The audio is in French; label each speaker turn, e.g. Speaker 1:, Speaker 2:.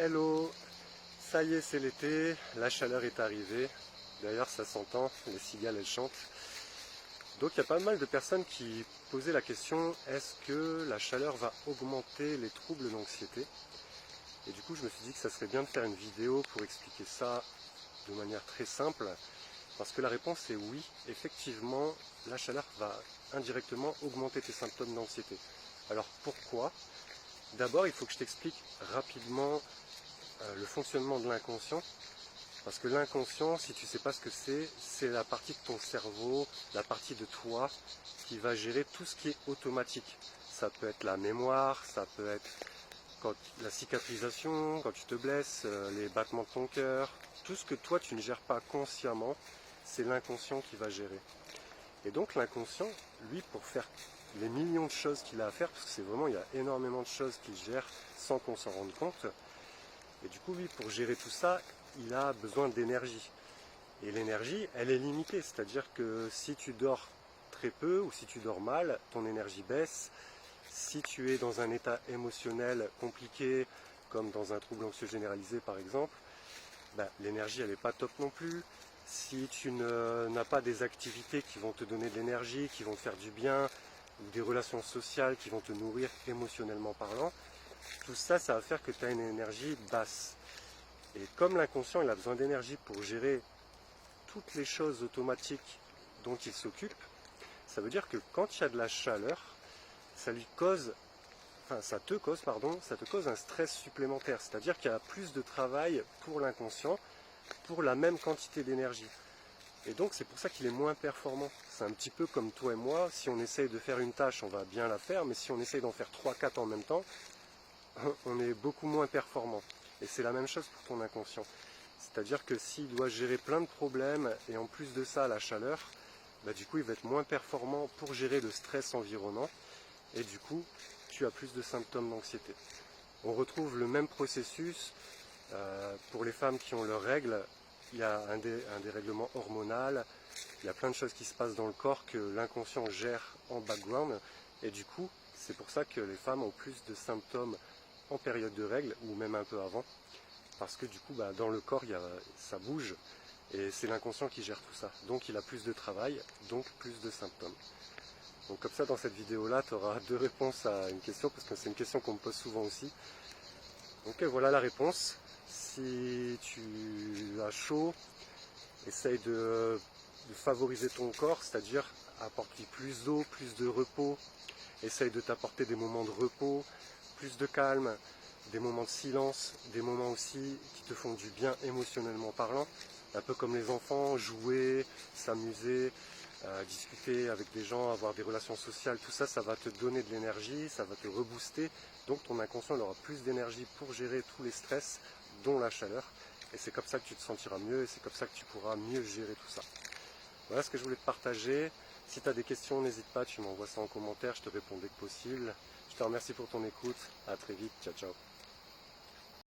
Speaker 1: Hello, ça y est, c'est l'été, la chaleur est arrivée. D'ailleurs, ça s'entend, les cigales elles chantent. Donc il y a pas mal de personnes qui posaient la question, est-ce que la chaleur va augmenter les troubles d'anxiété? Et du coup, je me suis dit que ça serait bien de faire une vidéo pour expliquer ça de manière très simple. Parce que la réponse est oui, effectivement, la chaleur va indirectement augmenter tes symptômes d'anxiété. Alors pourquoi? D'abord, il faut que je t'explique rapidement le fonctionnement de l'inconscient. Parce que l'inconscient, si tu ne sais pas ce que c'est la partie de ton cerveau, la partie de toi qui va gérer tout ce qui est automatique. Ça peut être la mémoire, ça peut être la cicatrisation, quand tu te blesses, les battements de ton cœur. Tout ce que toi tu ne gères pas consciemment, c'est l'inconscient qui va gérer. Et donc l'inconscient, lui, pour faire les millions de choses qu'il a à faire, parce que c'est vraiment, il y a énormément de choses qu'il gère sans qu'on s'en rende compte, et du coup, lui, pour gérer tout ça, il a besoin d'énergie. Et l'énergie, elle est limitée, c'est-à-dire que si tu dors très peu ou si tu dors mal, ton énergie baisse. Si tu es dans un état émotionnel compliqué, comme dans un trouble anxieux généralisé par exemple, l'énergie elle n'est pas top non plus. Si tu n'as pas des activités qui vont te donner de l'énergie, qui vont te faire du bien, ou des relations sociales qui vont te nourrir émotionnellement parlant, tout ça, ça va faire que tu as une énergie basse. Et comme l'inconscient il a besoin d'énergie pour gérer toutes les choses automatiques dont il s'occupe, ça veut dire que quand il y a de la chaleur, ça te cause un stress supplémentaire. C'est-à-dire qu'il y a plus de travail pour l'inconscient pour la même quantité d'énergie. Et donc c'est pour ça qu'il est moins performant. C'est un petit peu comme toi et moi, si on essaye de faire une tâche, on va bien la faire, mais si on essaye d'en faire 3-4 en même temps, on est beaucoup moins performant. Et c'est la même chose pour ton inconscient. C'est-à-dire que s'il doit gérer plein de problèmes, et en plus de ça la chaleur, du coup il va être moins performant pour gérer le stress environnant, et du coup tu as plus de symptômes d'anxiété. On retrouve le même processus pour les femmes qui ont leurs règles. Il y a un dérèglement hormonal, il y a plein de choses qui se passent dans le corps que l'inconscient gère en background, et du coup c'est pour ça que les femmes ont plus de symptômes en période de règles ou même un peu avant, parce que du coup dans le corps ça bouge et c'est l'inconscient qui gère tout ça, donc il a plus de travail, donc plus de symptômes. Donc comme ça dans cette vidéo là tu auras deux réponses à une question, parce que c'est une question qu'on me pose souvent aussi. Donc voilà la réponse. Si tu as chaud, essaye de favoriser ton corps, c'est-à-dire apporter plus d'eau, plus de repos, essaye de t'apporter des moments de repos, plus de calme, des moments de silence, des moments aussi qui te font du bien émotionnellement parlant, un peu comme les enfants, jouer, s'amuser, discuter avec des gens, avoir des relations sociales, tout ça, ça va te donner de l'énergie, ça va te rebooster, donc ton inconscient aura plus d'énergie pour gérer tous les stress, dont la chaleur, et c'est comme ça que tu te sentiras mieux, et c'est comme ça que tu pourras mieux gérer tout ça. Voilà ce que je voulais te partager. Si tu as des questions, n'hésite pas, tu m'envoies ça en commentaire, je te réponds dès que possible. Je te remercie pour ton écoute, à très vite, ciao ciao.